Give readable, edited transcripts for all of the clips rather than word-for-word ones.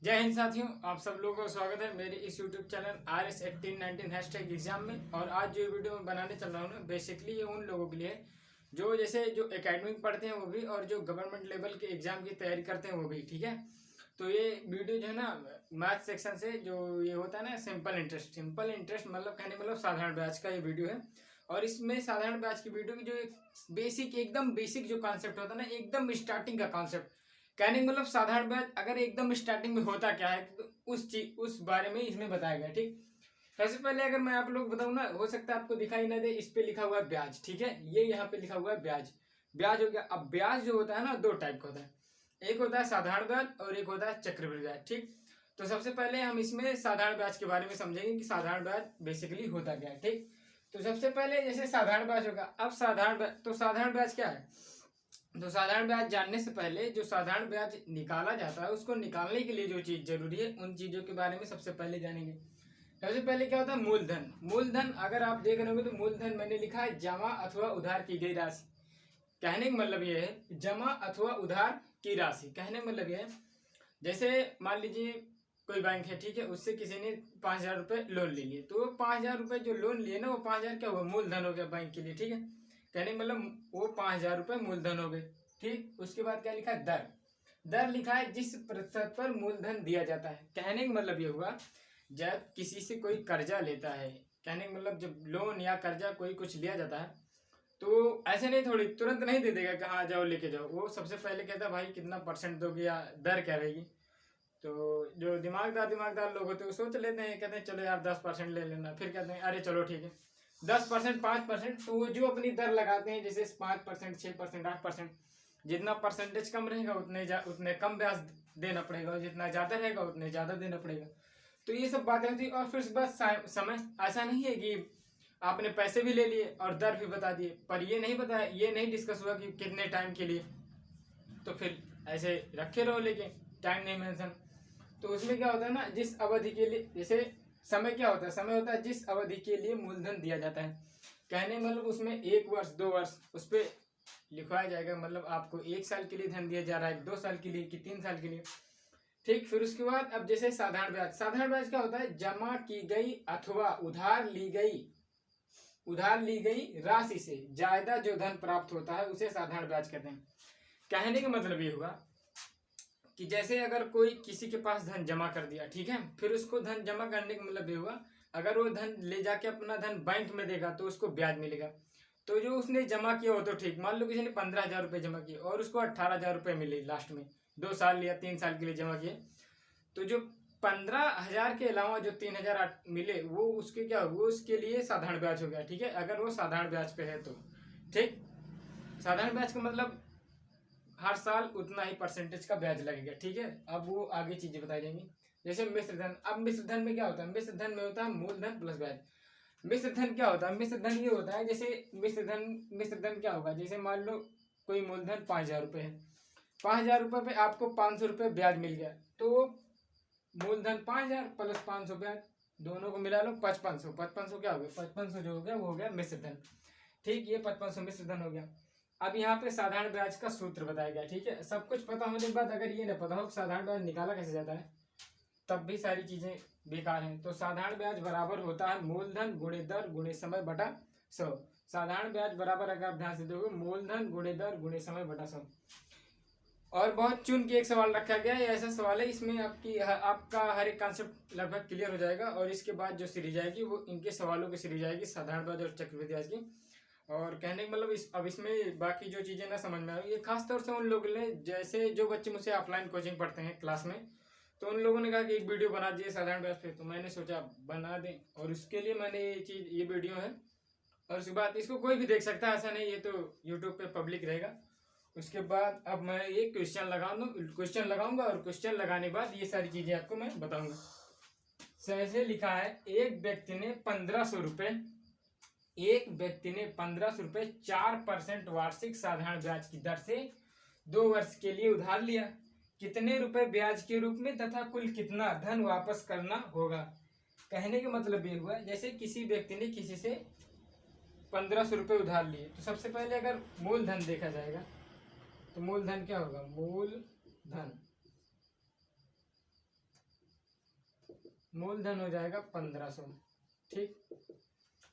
जय हिंद साथियों, आप सब लोगों का स्वागत है मेरे इस YouTube channel RS1819 hashtag exam में। और आज जो वीडियो मैं बनाने चल रहा हूँ ना, बेसिकली ये उन लोगों के लिए जो जो एकेडमिक पढ़ते हैं वो भी, और जो गवर्नमेंट लेवल के एग्जाम की तैयारी करते हैं वो भी। ठीक है, तो ये वीडियो जो है ना, मैथ सेक्शन से जो ये होता है ना, सिंपल इंटरेस्ट मतलब कहने मतलब साधारण ब्याज का ये वीडियो है। और इसमें साधारण ब्याज की वीडियो की जो एक एकदम बेसिक जो कॉन्सेप्ट होता है ना, एकदम स्टार्टिंग का कॉन्सेप्ट कहने का मतलब साधारण ब्याज अगर एकदम स्टार्टिंग में होता क्या है, तो उस बारे में इसमें बताया गया। ठीक, सबसे पहले अगर मैं आप लोग बताऊं ना, हो सकता है आपको दिखाई ना दे, इस पे लिखा हुआ है ब्याज। ठीक है, ये यहाँ पे लिखा हुआ है ब्याज। ब्याज हो गया। अब ब्याज जो होता है ना, दो टाइप का होता है, एक होता है साधारण ब्याज और एक होता है चक्रवृद्धि ब्याज। ठीक, तो सबसे पहले हम इसमें साधारण ब्याज के बारे में समझेंगे कि साधारण ब्याज बेसिकली होता क्या है। ठीक, तो सबसे पहले जैसे साधारण ब्याज होगा। अब साधारण ब्याज क्या है? तो साधारण ब्याज जानने से पहले जो साधारण ब्याज निकाला जाता है, उसको निकालने के लिए जो चीज जरूरी है, उन चीजों के बारे में सबसे पहले जानेंगे। सबसे पहले क्या होता है? मूलधन। मूलधन अगर आप देख रहे होंगे तो मूलधन मैंने लिखा है जमा अथवा उधार की गई राशि। कहने का मतलब ये है जमा अथवा उधार की राशि। कहने का मतलब ये है, जैसे मान लीजिए कोई बैंक है, ठीक है, उससे किसी ने 5,000 रुपये लोन ले लिए, तो 5,000 रुपये जो लोन लिए ना, वो 5,000 क्या हुआ? मूलधन हो गया बैंक के लिए। ठीक है, कहने का मतलब वो 5,000 रुपये मूलधन हो गए। ठीक, उसके बाद क्या लिखा है? दर। दर लिखा है जिस प्रतिशत पर मूलधन दिया जाता है। कहने का मतलब ये हुआ, जब किसी से कोई कर्जा लेता है, कहने का मतलब जब लोन या कर्जा कोई कुछ लिया जाता है, तो ऐसे नहीं, थोड़ी तुरंत नहीं दे देगा कि हाँ जाओ लेके जाओ। वो सबसे पहले कहता है भाई कितना परसेंट दोगे या दर क्या रहेगी। तो जो दिमागदार लोग होते हैं वो सोच लेते हैं, कहते हैं चलो यार 10% ले लेना। फिर कहते हैं अरे चलो ठीक है 10%, 5%। तो वो जो अपनी दर लगाते हैं, जैसे 5%, 6%, 8%, जितना परसेंटेज कम रहेगा उतने कम ब्याज देना पड़ेगा, जितना ज़्यादा रहेगा उतने ज़्यादा देना पड़ेगा। तो ये सब बातें होती। और फिर बस समय, ऐसा नहीं है कि आपने पैसे भी ले लिए और दर भी बता दिए, पर ये नहीं बताया, ये नहीं डिस्कस हुआ कि कितने टाइम के लिए। तो फिर ऐसे रखे रहो लेके, टाइम नहीं मेंशन। तो उसमें क्या होता है ना, जिस अवधि के लिए, जैसे समय क्या होता है? समय होता है जिस अवधि के लिए मूलधन दिया जाता है। कहने मतलब उसमें 1 वर्ष 2 वर्ष उस पर लिखवाया जाएगा, मतलब आपको 1 साल के लिए धन दिया जा रहा है, 2 साल के लिए कि 3 साल के लिए। ठीक, फिर उसके बाद अब जैसे साधारण ब्याज। साधारण ब्याज क्या होता है? जमा की गई अथवा उधार ली गई राशि से ज्यादा जो धन प्राप्त होता है उसे साधारण ब्याज कहते हैं। कहने का मतलब ये हुआ कि जैसे अगर कोई किसी के पास धन जमा कर दिया, ठीक है, फिर उसको धन जमा करने का मतलब ये हुआ, अगर वो धन ले जाके अपना धन बैंक में देगा तो उसको ब्याज मिलेगा। तो जो उसने जमा किया हो तो ठीक, मान लो किसी ने 15,000 रुपये जमा किए और उसको 18,000 रुपये मिले लास्ट में, 2 साल या 3 साल के लिए जमा किए, तो जो 15,000 के अलावा जो 3,000 मिले वो उसके क्या, वो उसके लिए साधारण ब्याज हो गया। ठीक है, अगर वो साधारण ब्याज पे है तो। ठीक, साधारण ब्याज का मतलब हर साल उतना ही परसेंटेज का ब्याज लगेगा। ठीक है, अब वो आगे चीजें बताई जाएंगी। जैसे मिश्र धन। अब मिश्र धन में क्या होता है? मिश्र धन में होता है मूलधन प्लस ब्याज। मिश्र धन क्या होता है? मिश्र धन ये होता है, जैसे मिश्र धन क्या होगा, जैसे मान लो कोई मूलधन 5,000 रुपये है, 5,000 रुपये पे आपको 500 रुपये ब्याज मिल गया, तो मूलधन 5,000 प्लस 500 ब्याज, दोनों को मिला लो 5500। 5500 क्या हो गया? 5500 जो हो गया वो हो गया मिश्र धन। ठीक, ये 5500 मिश्र धन हो गया। अब यहाँ पे साधारण ब्याज का सूत्र बताया गया। ठीक है, सब कुछ पता होने के बाद अगर ये ना पता हो साधारण ब्याज निकाला कैसे जाता है, तब भी सारी चीजें बेकार हैं। तो साधारण ब्याज बराबर होता है मूलधन गुणे दर गुणे समय बटा 100। साधारण ब्याज बराबर, अगर आप ध्यान से देखोगे, मूलधन गुणे दर गुणे समय बटा 100। और बहुत चुन के एक सवाल रखा गया है, ऐसा सवाल है इसमें आपका हर एक कॉन्सेप्ट लगभग क्लियर हो जाएगा। और इसके बाद जो सीरीज आएगी वो इनके सवालों की सीरीज आएगी, साधारण ब्याज और चक्रवृद्धि ब्याज की। और कहने का मतलब अब इसमें बाकी जो चीज़ें ना समझ में आ रही, ये खास तौर से उन लोगों ने, जैसे जो बच्चे मुझसे ऑफलाइन कोचिंग पढ़ते हैं क्लास में, तो उन लोगों ने कहा कि एक वीडियो बना दिए साधारण ब्याज पे, तो मैंने सोचा बना दें, और उसके लिए मैंने ये वीडियो है। और उसके बाद इसको कोई भी देख सकता है, ऐसा नहीं, ये तो यूट्यूब पे पब्लिक रहेगा। उसके बाद अब मैं एक क्वेश्चन लगाऊंगा और क्वेश्चन लगाने के बाद ये सारी चीज़ें आपको मैं बताऊंगा। जैसे लिखा है, एक व्यक्ति ने 1,500 रुपये 4% वार्षिक साधारण ब्याज की दर से 2 वर्ष के लिए उधार लिया। कितने रुपए ब्याज के रूप में तथा कुल कितना धन वापस करना होगा? कहने का मतलब ये हुआ, जैसे किसी व्यक्ति ने किसी से 1,500 रुपये उधार लिए, तो सबसे पहले अगर मूलधन देखा जाएगा तो मूलधन क्या होगा? मूलधन मूलधन हो जाएगा 1500। ठीक,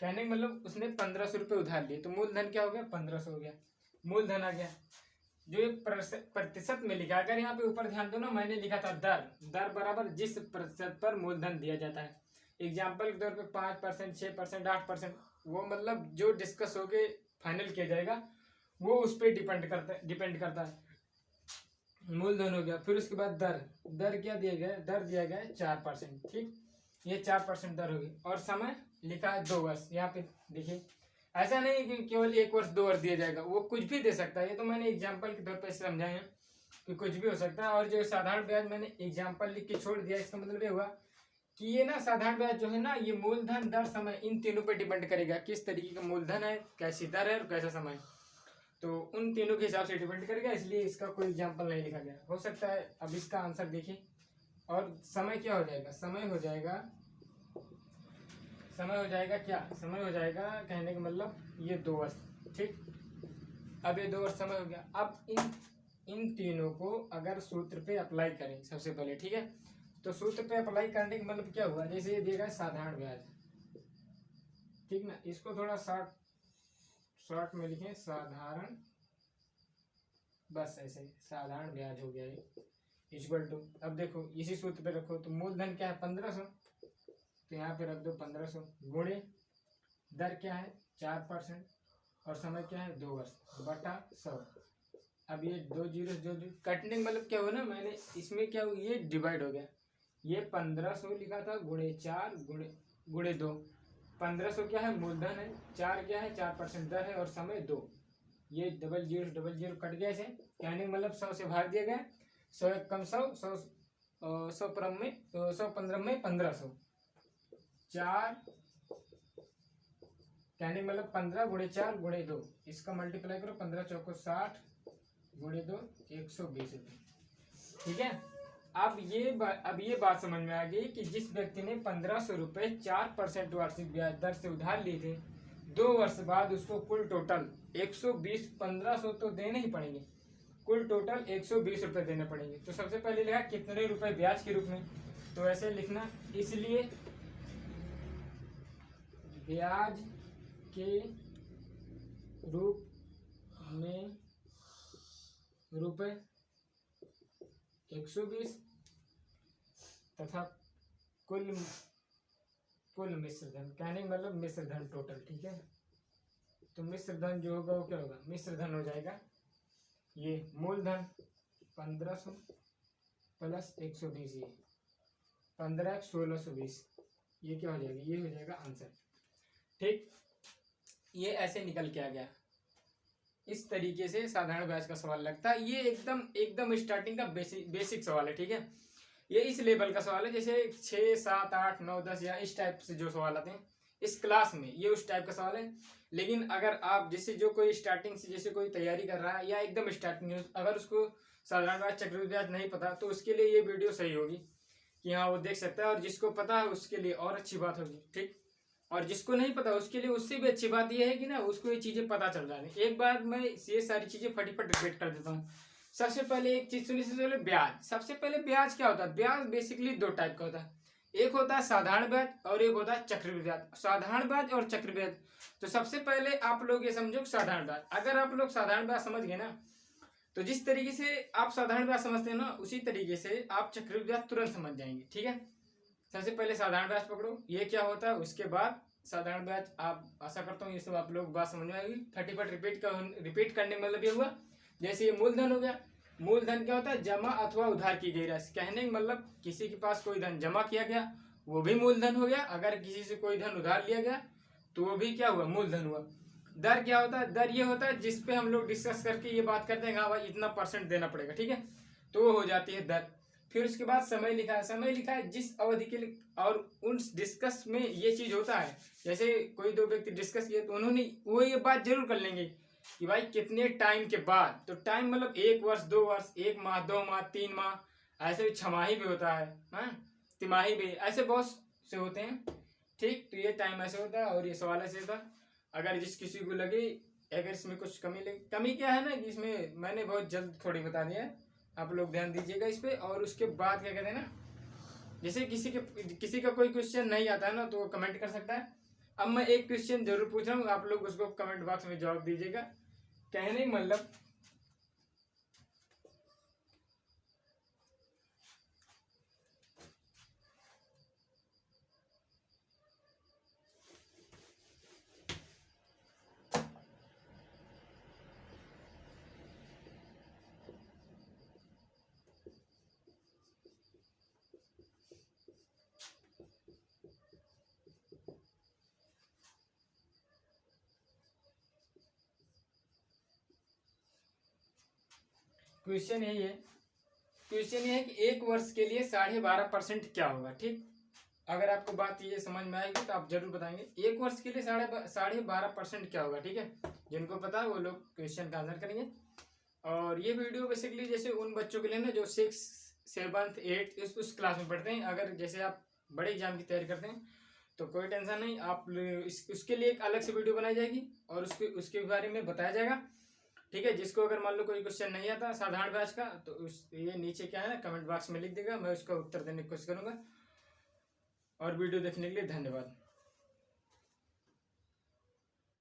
कहने का मतलब उसने 1500 रुपये उधार लिए, तो मूलधन क्या हो गया 1500 हो गया, मूलधन आ गया। जो ये प्रतिशत में लिखा, अगर यहाँ पे ऊपर ध्यान दो ना, मैंने लिखा था दर, दर बराबर जिस प्रतिशत पर मूलधन दिया जाता है। एग्जाम्पल के तौर पे 5%, 6%, 8%, वो मतलब जो डिस्कस होके फाइनल किया जाएगा वो उस पर डिपेंड करता है। मूलधन हो गया। फिर उसके बाद दर, दर क्या दिया गया, दर दिया गया है 4%। ठीक, ये 4% दर होगी। और समय लिखा है 2 वर्ष। यहाँ पे देखिए, ऐसा नहीं कि केवल 1 वर्ष 2 वर्ष दिया जाएगा, वो कुछ भी दे सकता है। ये तो मैंने एग्जाम्पल के तौर पर समझाए हैं कि कुछ भी हो सकता है। और जो साधारण ब्याज मैंने एग्जाम्पल लिख के छोड़ दिया, इसका मतलब ये हुआ कि ये ना साधारण ब्याज जो है ना, ये मूलधन, दर, समय, इन तीनों पे डिपेंड करेगा। किस तरीके का मूलधन है, कैसी दर है और कैसा समय, तो उन तीनों के हिसाब से डिपेंड करेगा। इसलिए इसका कोई एग्जाम्पल नहीं लिखा गया। हो सकता है अब इसका आंसर देखिए। और समय क्या हो जाएगा, समय हो जाएगा, समय हो जाएगा क्या, समय हो जाएगा, कहने का मतलब ये 2 वर्ष। ठीक, अब ये 2 वर्ष समय हो गया। अब इन तीनों को अगर सूत्र पे अप्लाई करें सबसे पहले, ठीक है, तो सूत्र पे अप्लाई करने का मतलब क्या हुआ, जैसे ये दिया गया साधारण ब्याज, ठीक ना, इसको थोड़ा शॉर्ट में लिखें, साधारण, बस ऐसे साधारण ब्याज हो गया ये, इक्वल टू, अब देखो इसी सूत्र पे रखो, तो मूलधन क्या है 1500, तो यहाँ पे रख दो 1500, गुणे दर क्या है 4% और समय क्या है 2 वर्ष बटा 100। अब ये 2 जीरो जो कटने मतलब क्या हुआ ना, मैंने इसमें क्या हुआ, ये डिवाइड हो गया। ये 1500 लिखा था गुणे 4 गुणे 2। 1500 क्या है मूलधन है, 4 क्या है 4% दर है और समय 2। ये डबल जीरो कट गया इसे, कहने मतलब 100 से भाग दिया गया। 100 एक कम 100, 100 परम में 100 15 में 1500, 4 कहने मतलब 15 गुणे 4 गुणे 2, इसका मल्टीप्लाई करो, 15 चौको 60 गुणे 2 120 रुपये। ठीक है, अब ये बात समझ में आ गई कि जिस व्यक्ति ने 1500 रुपये 4% वार्षिक ब्याज दर से उधार लिए थे, 2 वर्ष बाद उसको कुल टोटल 120, 1500 तो देने ही पड़ेंगे, कुल टोटल 120 रुपये देने पड़ेंगे। तो सबसे पहले लिखा कितने रुपए ब्याज के रूप में, तो ऐसे लिखना, इसलिए ब्याज के रूप में रुपए 120 तथा कुल मिश्र धन, कहने का मतलब मिश्र धन टोटल। ठीक है, तो मिश्र धन जो होगा वो क्या होगा, मिश्र धन हो जाएगा ये मूलधन 1500 प्लस 120, ये 15 1620, ये क्या हो जाएगा, ये हो जाएगा आंसर। ठीक, ये ऐसे निकल के आ गया। इस तरीके से साधारण ब्याज का सवाल लगता है। ये एकदम स्टार्टिंग का बेसिक सवाल है। ठीक है, ये इस लेवल का सवाल है, जैसे 6, 7, 8, 9, 10 या इस टाइप से जो सवाल आते हैं इस क्लास में, ये उस टाइप का सवाल है। लेकिन अगर आप जैसे जो कोई स्टार्टिंग से जैसे कोई तैयारी कर रहा है या एकदम स्टार्टिंग में, अगर उसको साधारण ब्याज चक्रवृद्धि ब्याज नहीं पता, तो उसके लिए ये वीडियो सही होगी कि हाँ वो देख सकता है, और जिसको पता है उसके लिए और अच्छी बात होगी। ठीक, और जिसको नहीं पता उसके लिए उससे भी अच्छी बात यह है कि ना उसको ये चीज़ें पता चल जाए। एक बार मैं ये सारी चीज़ें फटाफट रिपीट कर देता हूँ। सबसे पहले एक चीज़ सुनिए, सबसे पहले ब्याज। सबसे पहले ब्याज क्या होता है, ब्याज बेसिकली 2 टाइप का होता है, एक होता है साधारण ब्याज और एक होता है चक्रवृद्धि ब्याज। साधारण ब्याज और चक्रवृद्धि ब्याज, तो सबसे पहले आप लोग ये समझो साधारण ब्याज। अगर आप लोग साधारण ब्याज समझ गए ना, तो जिस तरीके से आप साधारण ब्याज समझते हैं ना, उसी तरीके से आप चक्रवृद्धि ब्याज तुरंत समझ जाएंगे। ठीक है, सबसे पहले साधारण ब्याज पकड़ो, ये क्या होता है, उसके बाद साधारण ब्याज। आप आशा करता हूँ ये सब आप लोग बात समझ में आएगी। फटाफट रिपीट करने मतलब ये हुआ, जैसे ये मूलधन हो गया। मूलधन क्या होता है, जमा अथवा उधार की गई राशि। कहने का मतलब किसी के पास कोई धन जमा किया गया वो भी मूलधन हो गया, अगर किसी से कोई धन उधार लिया गया तो वो भी क्या हुआ, मूलधन हुआ। दर क्या होता है, दर ये होता है जिसपे हम लोग डिस्कस करके ये बात करते हैं हाँ भाई इतना % देना पड़ेगा। ठीक है, तो वो हो जाती है दर। फिर उसके बाद समय लिखा है, समय लिखा है जिस अवधि के लिए, और उन डिस्कस में ये चीज होता है, जैसे कोई 2 व्यक्ति डिस्कस किए तो उन्होंने वो ये बात जरूर कर लेंगे कि भाई कितने टाइम के बाद, तो टाइम मतलब 1 वर्ष 2 वर्ष, 1 माह 2 माह 3 माह, ऐसे 6 माही भी होता है, तिमाही भी, ऐसे बहुत से होते हैं। ठीक, तो ये टाइम ऐसे होता है और ये सवाल ऐसे होता है। अगर जिस किसी को लगे अगर इसमें कुछ कमी क्या है ना, कि इसमें मैंने बहुत जल्द थोड़ी बता दिया है, आप लोग ध्यान दीजिएगा इस पे। और उसके बाद क्या कहते हैं ना, जैसे किसी का कोई क्वेश्चन नहीं आता है ना तो वो कमेंट कर सकता है। अब मैं एक क्वेश्चन जरूर पूछ रहा हूँ, आप लोग उसको कमेंट बॉक्स में जवाब दीजिएगा। कहने का मतलब क्वेश्चन यही है, क्वेश्चन ये है कि 1 वर्ष के लिए 12.5% क्या होगा। ठीक, अगर आपको बात ये समझ में आएगी तो आप जरूर बताएंगे 1 वर्ष के लिए 12.5% क्या होगा। ठीक है, जिनको पता है वो लोग क्वेश्चन का आंसर करेंगे। और ये वीडियो बेसिकली जैसे उन बच्चों के लिए ना जो 6, 7, 8 उस क्लास में पढ़ते हैं। अगर जैसे आप बड़े एग्जाम की तैयारी करते हैं तो कोई टेंशन नहीं, आप उसके लिए एक अलग से वीडियो बनाई जाएगी और उसके बारे में बताया जाएगा। ठीक है, जिसको अगर मान लो कोई क्वेश्चन नहीं आता साधारण बैच का तो ये नीचे क्या है ना कमेंट बॉक्स में लिख देगा, मैं उसका उत्तर देने की कोशिश करूंगा। और वीडियो देखने के लिए धन्यवाद।